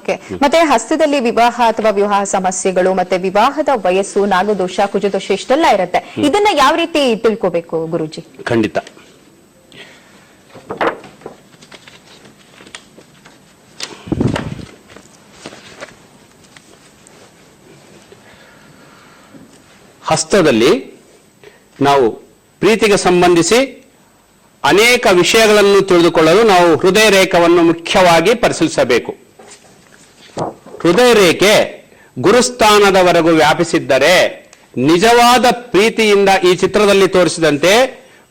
Okay. ಮತ್ತೆ ಹಸ್ತದಲ್ಲಿ ವಿವಾಹ ಅಥವಾ ವಿವಾಹ ಸಮಸ್ಯೆಗಳು ಮತ್ತೆ ವಿವಾಹದ ವಯಸ್ಸು, ನಾಗದೋಷ, ಕುಜದೋಷ ಇಷ್ಟೆಲ್ಲ ಇರುತ್ತೆ. ಇದನ್ನ ಯಾವ ರೀತಿ ತಿಳ್ಕೋಬೇಕು ಗುರುಜಿ? ಖಂಡಿತ. ಹಸ್ತದಲ್ಲಿ ನಾವು ಪ್ರೀತಿಗೆ ಸಂಬಂಧಿಸಿ ಅನೇಕ ವಿಷಯಗಳನ್ನು ತಿಳಿದುಕೊಳ್ಳಲು ನಾವು ಹೃದಯ ರೇಖೆಯನ್ನು ಮುಖ್ಯವಾಗಿ ಪರಿಶೀಲಿಸಬೇಕು. ಹೃದಯ ರೇಖೆ ಗುರುಸ್ಥಾನದವರೆಗೂ ವ್ಯಾಪಿಸಿದ್ದರೆ ನಿಜವಾದ ಪ್ರೀತಿಯಿಂದ, ಈ ಚಿತ್ರದಲ್ಲಿ ತೋರಿಸಿದಂತೆ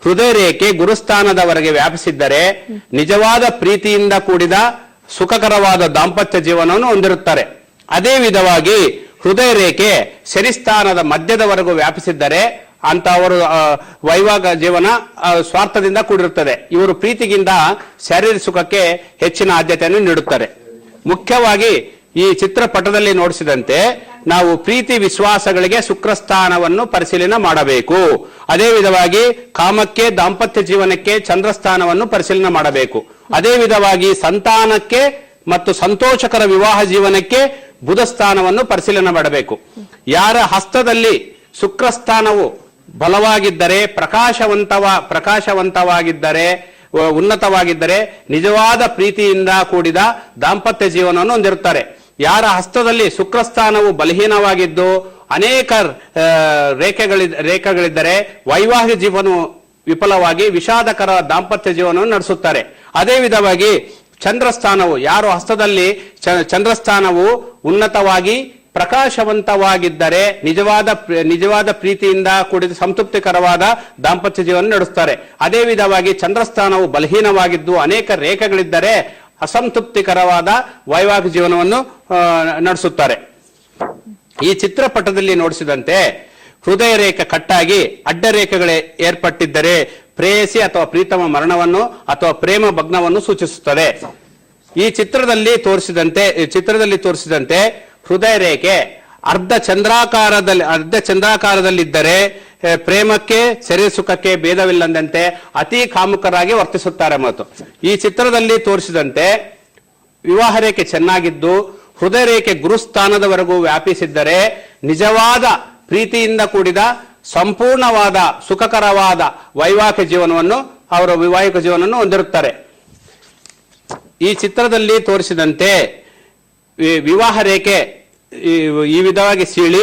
ಹೃದಯ ರೇಖೆ ಗುರುಸ್ಥಾನದವರೆಗೆ ವ್ಯಾಪಿಸಿದ್ದರೆ ನಿಜವಾದ ಪ್ರೀತಿಯಿಂದ ಕೂಡಿದ ಸುಖಕರವಾದ ದಾಂಪತ್ಯ ಜೀವನವನ್ನು ಹೊಂದಿರುತ್ತಾರೆ. ಅದೇ ವಿಧವಾಗಿ ಹೃದಯ ರೇಖೆ ಶನಿಸ್ಥಾನದ ಮಧ್ಯದವರೆಗೂ ವ್ಯಾಪಿಸಿದ್ದರೆ ಅಂತವರು ವೈವಾಹಿಕ ಜೀವನ ಸ್ವಾರ್ಥದಿಂದ ಕೂಡಿರುತ್ತದೆ. ಇವರು ಪ್ರೀತಿಗಿಂತ ಶಾರೀರಿಕ ಸುಖಕ್ಕೆ ಹೆಚ್ಚಿನ ಆದ್ಯತೆಯನ್ನು ನೀಡುತ್ತಾರೆ. ಮುಖ್ಯವಾಗಿ ಈ ಚಿತ್ರಪಟದಲ್ಲಿ ನೋಡಿಸಿದಂತೆ ನಾವು ಪ್ರೀತಿ ವಿಶ್ವಾಸಗಳಿಗೆ ಶುಕ್ರಸ್ಥಾನವನ್ನು ಪರಿಶೀಲನೆ ಮಾಡಬೇಕು. ಅದೇ ವಿಧವಾಗಿ ಕಾಮಕ್ಕೆ, ದಾಂಪತ್ಯ ಜೀವನಕ್ಕೆ ಚಂದ್ರಸ್ಥಾನವನ್ನು ಪರಿಶೀಲನೆ ಮಾಡಬೇಕು. ಅದೇ ವಿಧವಾಗಿ ಸಂತಾನಕ್ಕೆ ಮತ್ತು ಸಂತೋಷಕರ ವಿವಾಹ ಜೀವನಕ್ಕೆ ಬುಧ ಸ್ಥಾನವನ್ನು ಪರಿಶೀಲನೆ ಮಾಡಬೇಕು. ಯಾರ ಹಸ್ತದಲ್ಲಿ ಶುಕ್ರಸ್ಥಾನವು ಬಲವಾಗಿದ್ದರೆ, ಪ್ರಕಾಶವಂತವಾಗಿದ್ದರೆ, ಉನ್ನತವಾಗಿದ್ದರೆ ನಿಜವಾದ ಪ್ರೀತಿಯಿಂದ ಕೂಡಿದ ದಾಂಪತ್ಯ ಜೀವನವನ್ನು ಹೊಂದಿರುತ್ತಾರೆ. ಯಾರ ಹಸ್ತದಲ್ಲಿ ಶುಕ್ರಸ್ಥಾನವು ಬಲಹೀನವಾಗಿದ್ದು ಅನೇಕ ರೇಖೆಗಳಿದ್ದರೆ ವೈವಾಹಿಕ ಜೀವನವು ವಿಫಲವಾಗಿ ವಿಷಾದಕರ ದಾಂಪತ್ಯ ಜೀವನವನ್ನು ನಡೆಸುತ್ತಾರೆ. ಅದೇ ವಿಧವಾಗಿ ಚಂದ್ರಸ್ಥಾನವು, ಯಾರು ಹಸ್ತದಲ್ಲಿ ಚಂದ್ರಸ್ಥಾನವು ಉನ್ನತವಾಗಿ ಪ್ರಕಾಶವಂತವಾಗಿದ್ದರೆ ನಿಜವಾದ ಪ್ರೀತಿಯಿಂದ ಕೂಡಿದ ಸಂತೃಪ್ತಿಕರವಾದ ದಾಂಪತ್ಯ ಜೀವನ ನಡೆಸುತ್ತಾರೆ. ಅದೇ ವಿಧವಾಗಿ ಚಂದ್ರಸ್ಥಾನವು ಬಲಹೀನವಾಗಿದ್ದು ಅನೇಕ ರೇಖೆಗಳಿದ್ದರೆ ಅಸಂತೃಪ್ತಿಕರವಾದ ವೈವಾಹಿಕ ಜೀವನವನ್ನು ನಡೆಸುತ್ತಾರೆ. ಈ ಚಿತ್ರಪಟದಲ್ಲಿ ನೋಡಿಸಿದಂತೆ ಹೃದಯ ರೇಖೆ ಕಟ್ಟಾಗಿ ಅಡ್ಡ ರೇಖೆಗಳೇ ಏರ್ಪಟ್ಟಿದ್ದರೆ ಪ್ರೇಯಸಿ ಅಥವಾ ಪ್ರೀತಮ ಮರಣವನ್ನು ಅಥವಾ ಪ್ರೇಮ ಭಗ್ನವನ್ನು ಸೂಚಿಸುತ್ತದೆ. ಈ ಚಿತ್ರದಲ್ಲಿ ತೋರಿಸಿದಂತೆ ಹೃದಯ ರೇಖೆ ಅರ್ಧ ಚಂದ್ರಾಕಾರದಲ್ಲಿದ್ದರೆ ಪ್ರೇಮಕ್ಕೆ, ಶರೀರ ಸುಖಕ್ಕೆ ಭೇದವಿಲ್ಲದಂತೆ ಅತಿ ಕಾಮುಕರಾಗಿ ವರ್ತಿಸುತ್ತಾರೆ. ಮತ್ತು ಈ ಚಿತ್ರದಲ್ಲಿ ತೋರಿಸಿದಂತೆ ವಿವಾಹ ರೇಖೆ ಚೆನ್ನಾಗಿದ್ದು ಹೃದಯ ರೇಖೆ ಗುರುಸ್ಥಾನದವರೆಗೂ ವ್ಯಾಪಿಸಿದ್ದರೆ ನಿಜವಾದ ಪ್ರೀತಿಯಿಂದ ಕೂಡಿದ ಸಂಪೂರ್ಣವಾದ ಸುಖಕರವಾದ ವೈವಾಹಿಕ ಜೀವನವನ್ನು ಹೊಂದಿರುತ್ತಾರೆ. ಈ ಚಿತ್ರದಲ್ಲಿ ತೋರಿಸಿದಂತೆ ವಿವಾಹ ರೇಖೆ ಈ ವಿಧವಾಗಿ ಸೀಳಿ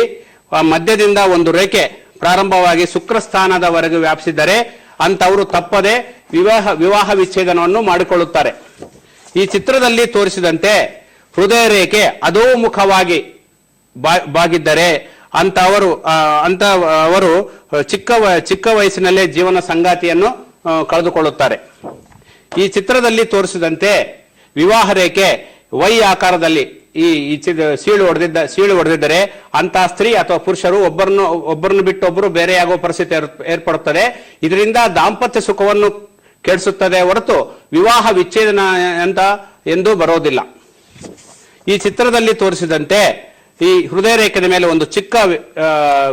ಮಧ್ಯದಿಂದ ಒಂದು ರೇಖೆ ಪ್ರಾರಂಭವಾಗಿ ಶುಕ್ರಸ್ಥಾನದವರೆಗೂ ವ್ಯಾಪಿಸಿದರೆ ಅಂತವರು ತಪ್ಪದೆ ವಿವಾಹ ವಿಚ್ಛೇದನವನ್ನು ಮಾಡಿಕೊಳ್ಳುತ್ತಾರೆ. ಈ ಚಿತ್ರದಲ್ಲಿ ತೋರಿಸಿದಂತೆ ಹೃದಯ ರೇಖೆ ಅಧೋಮುಖವಾಗಿ ಬಾಗಿದ್ದರೆ ಅವರು ಚಿಕ್ಕ ವಯಸ್ಸಿನಲ್ಲೇ ಜೀವನ ಸಂಗಾತಿಯನ್ನು ಕಳೆದುಕೊಳ್ಳುತ್ತಾರೆ. ಈ ಚಿತ್ರದಲ್ಲಿ ತೋರಿಸಿದಂತೆ ವಿವಾಹ ರೇಖೆ ವೈ ಆಕಾರದಲ್ಲಿ ಸೀಳು ಹೊಡೆದಿದ್ದರೆ ಅಂತಹ ಸ್ತ್ರೀ ಅಥವಾ ಪುರುಷರು ಒಬ್ಬರನ್ನು ಬಿಟ್ಟು ಒಬ್ಬರು ಬೇರೆಯಾಗುವ ಪರಿಸ್ಥಿತಿ ಏರ್ಪಡುತ್ತದೆ. ಇದರಿಂದ ದಾಂಪತ್ಯ ಸುಖವನ್ನು ಕೆಡಿಸುತ್ತದೆ ಹೊರತು ವಿವಾಹ ವಿಚ್ಛೇದನ ಎಂದು ಬರೋದಿಲ್ಲ. ಈ ಚಿತ್ರದಲ್ಲಿ ತೋರಿಸಿದಂತೆ ಈ ಹೃದಯ ರೇಖೆಯ ಮೇಲೆ ಒಂದು ಚಿಕ್ಕ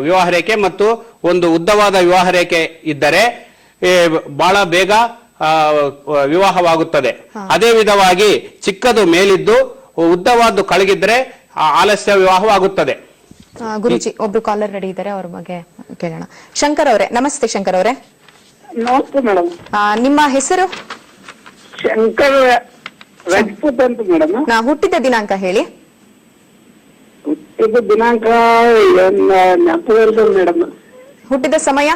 ವಿವಾಹ ರೇಖೆ ಮತ್ತು ಒಂದು ಉದ್ದವಾದ ವಿವಾಹ ರೇಖೆ ಇದ್ದರೆ ಬಹಳ ಬೇಗ ವಿವಾಹವಾಗುತ್ತದೆ. ಅದೇ ವಿಧವಾಗಿ ಚಿಕ್ಕದು ಮೇಲಿದ್ದು ಉದ್ದವಾದ್ದು ಕೆಳಗಿದ್ರೆ ಆಲಸ್ಯ ವಿವಾಹವಾಗುತ್ತದೆ. ಗುರುಜಿ ಒಬ್ರು ಕಾಲರ್ ರೆಡಿ ಇದ್ದಾರೆ, ಅವ್ರ ಬಗ್ಗೆ ಕೇಳೋಣ. ಶಂಕರ್ ಅವರೇ, ನಮಸ್ತೆ. ಶಂಕರ್ ಅವರೇ, ನಮಸ್ತೆ ಮೇಡಮ್. ನಿಮ್ಮ ಹೆಸರು? ಶಂಕರ್ ರಾಜ್ಪೂತ್ ಅಂತ ಮೇಡಮ್. ಹುಟ್ಟಿದ ದಿನಾಂಕ ಹೇಳಿ. ಹುಟ್ಟಿದ ದಿನಾಂಕ ನೆನಪಿಲ್ಲ ಮೇಡಮ್. ಹುಟ್ಟಿದ ಸಮಯ?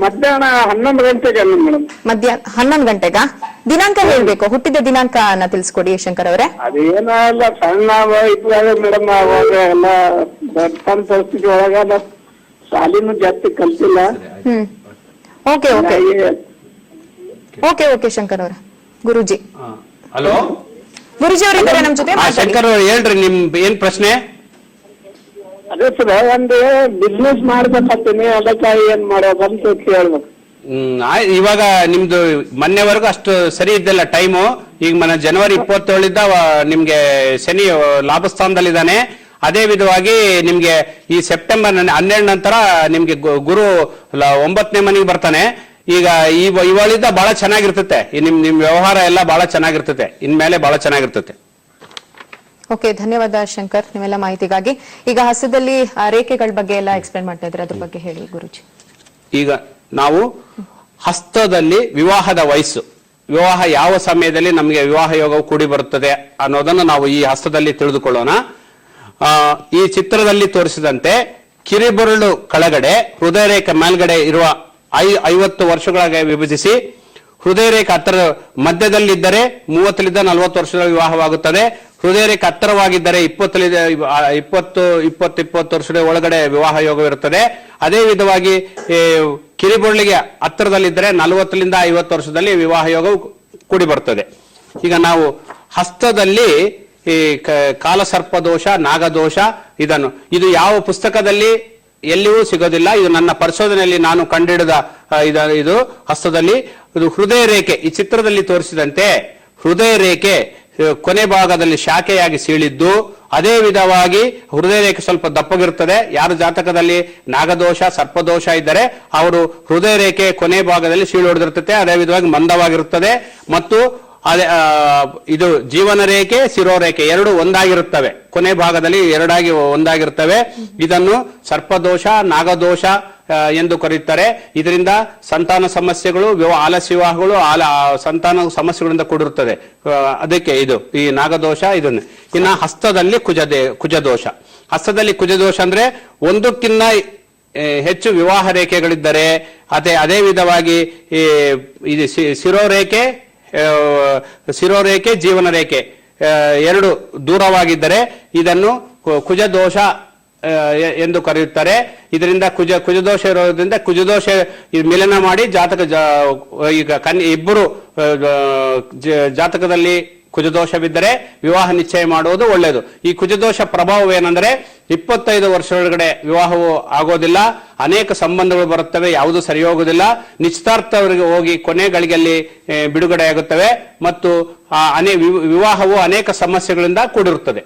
ಮಧ್ಯಾಹ್ನ 11 ಗಂಟೆಗೆ ಮೇಡಮ್. ಮಧ್ಯಾಹ್ನ 11 ಗಂಟೆಗಾ? ದಿನಾಂಕ ಹೇಳ್ಬೇಕು, ಹುಟ್ಟಿದ ದಿನಾಂಕ ತಿಳಿಸ್ಕೊಡಿ ಶಂಕರ್ ಅವರೇ. ಅದೇನಲ್ಲ ಸಣ್ಣ ಇದ್ದಾಗ ಮೇಡಮ್, ಅವಾಗ ಎಲ್ಲ ಬರ್ತನ ಪರಿಸ್ಥಿತಿ ಒಳಗ ಶಾಲಿನೂ ಜಾಸ್ತಿ ಕಲ್ತಿಲ್ಲ. ಓಕೆ ಶಂಕರ್ ಅವರ. ಗುರುಜಿ ಹಲೋ, ಗುರುಜಿ ಅವರಿದ್ದಾರೆ ನಮ್ಮ ಜೊತೆ. ಶಂಕರ್ ಅವ್ರು ಹೇಳ್ರಿ, ನಿಮ್ ಏನ್ ಪ್ರಶ್ನೆ? ಅದೇ ಸರ್, ಒಂದು ಬಿಸ್ನೆಸ್ ಮಾಡ್ಬೇಕಂತೀನಿ, ಅದಕ್ಕೆ ಏನ್ ಮಾಡೋದಂತ ಕೇಳ್ಬೇಕು. ಇವಾಗ ನಿಮ್ದು ಮೊನ್ನೆವರೆಗೂ ಅಷ್ಟು ಸರಿ ಇದ್ದಿಲ್ಲ ಟೈಮು. ಈಗ ಜನವರಿ 27 ನಿಮ್ಗೆ ಶನಿ ಲಾಭಸ್ಥಾನದಲ್ಲಿದ್ದಾನೆ. ಅದೇ ವಿಧವಾಗಿ ನಿಮ್ಗೆ ಈ ಸೆಪ್ಟೆಂಬರ್ 12 ನಂತರ ನಿಮ್ಗೆ ಗುರು 9ನೇ ಮನೆಗೆ ಬರ್ತಾನೆ. ಈಗ ಇವಳಿಂದ ಬಹಳ ಚೆನ್ನಾಗಿರ್ತತೆ, ನಿಮ್ ವ್ಯವಹಾರ ಎಲ್ಲ ಬಹಳ ಚೆನ್ನಾಗಿರ್ತತೆ, ಇನ್ಮೇಲೆ ಬಹಳ ಚೆನ್ನಾಗಿರ್ತತೆ. ಓಕೆ, ಧನ್ಯವಾದ ಶಂಕರ್ ನಿಮ್ಮೆಲ್ಲ ಮಾಹಿತಿಗಾಗಿ. ಈಗ ಹಸ್ತದಲ್ಲಿ ರೇಖೆಗಳ ಬಗ್ಗೆ ಎಲ್ಲ ಎಕ್ಸ್ಪ್ಲೇನ್ ಮಾಡ್ತಾ ಇದ್ರೆ ಅದ್ರ ಬಗ್ಗೆ ಹೇಳಿ ಗುರುಜಿ. ಈಗ ನಾವು ಹಸ್ತದಲ್ಲಿ ವಿವಾಹದ ವಯಸ್ಸು, ವಿವಾಹ ಯಾವ ಸಮಯದಲ್ಲಿ ನಮಗೆ ವಿವಾಹ ಯೋಗವು ಕೂಡಿ ಬರುತ್ತದೆ ಅನ್ನೋದನ್ನು ನಾವು ಈ ಹಸ್ತದಲ್ಲಿ ತಿಳಿದುಕೊಳ್ಳೋಣ. ಈ ಚಿತ್ರದಲ್ಲಿ ತೋರಿಸಿದಂತೆ ಕಿರಿಬೆರಳು ಕೆಳಗಡೆ ಹೃದಯ ರೇಖೆ ಮೇಲ್ಗಡೆ ಇರುವ 50 ವರ್ಷಗಳಿಗೆ ವಿಭಜಿಸಿ, ಹೃದಯ ರೇಖೆ ಹತ್ತಿರ ಮಧ್ಯದಲ್ಲಿದ್ದರೆ 30ರಿಂದ 40 ವರ್ಷದ ವಿವಾಹವಾಗುತ್ತದೆ. ಹೃದಯ ರೇಖೆ ಹತ್ತಿರವಾಗಿದ್ದರೆ 20 ವರ್ಷದ ಒಳಗಡೆ ವಿವಾಹ ಯೋಗವಿರುತ್ತದೆ. ಅದೇ ವಿಧವಾಗಿ ಕಿರಿಬೆರಳಿಗೆ ಹತ್ತಿರದಲ್ಲಿದ್ದರೆ 40ರಿಂದ 50 ವರ್ಷದಲ್ಲಿ ವಿವಾಹ ಯೋಗವು ಕೂಡಿ ಬರ್ತದೆ. ಈಗ ನಾವು ಹಸ್ತದಲ್ಲಿ ಈ ಕಾಲಸರ್ಪ ದೋಷ, ನಾಗದೋಷ, ಇದು ಯಾವ ಪುಸ್ತಕದಲ್ಲಿ ಎಲ್ಲಿಯೂ ಸಿಗೋದಿಲ್ಲ. ಇದು ನನ್ನ ಪರಿಶೋಧನೆಯಲ್ಲಿ ನಾನು ಕಂಡುಹಿಡಿದ ಇದು ಹಸ್ತದಲ್ಲಿ. ಇದು ಹೃದಯ ರೇಖೆ ಈ ಚಿತ್ರದಲ್ಲಿ ತೋರಿಸಿದಂತೆ ಹೃದಯ ರೇಖೆ ಕೊನೆ ಭಾಗದಲ್ಲಿ ಶಾಖೆಯಾಗಿ ಸೀಳಿದ್ದು, ಅದೇ ವಿಧವಾಗಿ ಹೃದಯ ರೇಖೆ ಸ್ವಲ್ಪ ದಪ್ಪಗಿರುತ್ತದೆ. ಯಾರು ಜಾತಕದಲ್ಲಿ ನಾಗದೋಷ, ಸರ್ಪದೋಷ ಇದ್ದರೆ ಅವರು ಹೃದಯ ರೇಖೆ ಕೊನೆ ಭಾಗದಲ್ಲಿ ಸೀಳು ಹೊಡೆದಿರ್ತದೆ. ಅದೇ ವಿಧವಾಗಿ ಮಂದವಾಗಿರುತ್ತದೆ. ಮತ್ತು ಅದೇ ಇದು ಜೀವನ ರೇಖೆ, ಶಿರೋರೇಖೆ ಎರಡು ಒಂದಾಗಿರುತ್ತವೆ, ಕೊನೆ ಭಾಗದಲ್ಲಿ ಎರಡಾಗಿ ಒಂದಾಗಿರುತ್ತವೆ. ಇದನ್ನು ಸರ್ಪದೋಷ, ನಾಗದೋಷ ಎಂದು ಕರೆಯುತ್ತಾರೆ. ಇದರಿಂದ ಸಂತಾನ ಸಮಸ್ಯೆಗಳು, ಆಲಸ್ಯ ವಿವಾಹಗಳು, ಸಂತಾನ ಸಮಸ್ಯೆಗಳಿಂದ ಕೂಡಿರುತ್ತದೆ. ಅದಕ್ಕೆ ಇದು ಈ ನಾಗದೋಷ. ಇದನ್ನು ಇನ್ನ ಹಸ್ತದಲ್ಲಿ ಕುಜದೋಷ. ಹಸ್ತದಲ್ಲಿ ಕುಜದೋಷ ಅಂದ್ರೆ ಒಂದಕ್ಕಿಂತ ಹೆಚ್ಚು ವಿವಾಹ ರೇಖೆಗಳಿದ್ದರೆ, ಅದೇ ವಿಧವಾಗಿ ಇದು ಶಿರೋರೇಖೆ, ಜೀವನ ರೇಖೆ ಎರಡು ದೂರವಾಗಿದ್ದರೆ ಇದನ್ನು ಕುಜದೋಷ ಎಂದು ಕರೆಯುತ್ತಾರೆ. ಇದರಿಂದ ಕುಜದೋಷ ಇರೋದ್ರಿಂದ ಕುಜದೋಷ ಮಿಲನ ಮಾಡಿ ಈಗ ಇಬ್ಬರು ಜಾತಕದಲ್ಲಿ ಕುಜದೋಷವಿದ್ದರೆ ವಿವಾಹ ನಿಶ್ಚಯ ಮಾಡುವುದು ಒಳ್ಳೆಯದು. ಈ ಕುಜದೋಷ ಪ್ರಭಾವವೇನೆಂದರೆ 25 ವರ್ಷದೊಳಗಡೆ ವಿವಾಹವು ಆಗೋದಿಲ್ಲ, ಅನೇಕ ಸಂಬಂಧಗಳು ಬರುತ್ತವೆ, ಯಾವುದು ಸರಿ ಹೋಗುವುದಿಲ್ಲ, ನಿಶ್ಚಿತಾರ್ಥವರಿಗೆ ಹೋಗಿ ಕೊನೆ ಗಳಿಗೆಯಲ್ಲಿ ಬಿಡುಗಡೆಯಾಗುತ್ತವೆ ಮತ್ತು ವಿವಾಹವು ಅನೇಕ ಸಮಸ್ಯೆಗಳಿಂದ ಕೂಡಿರುತ್ತದೆ.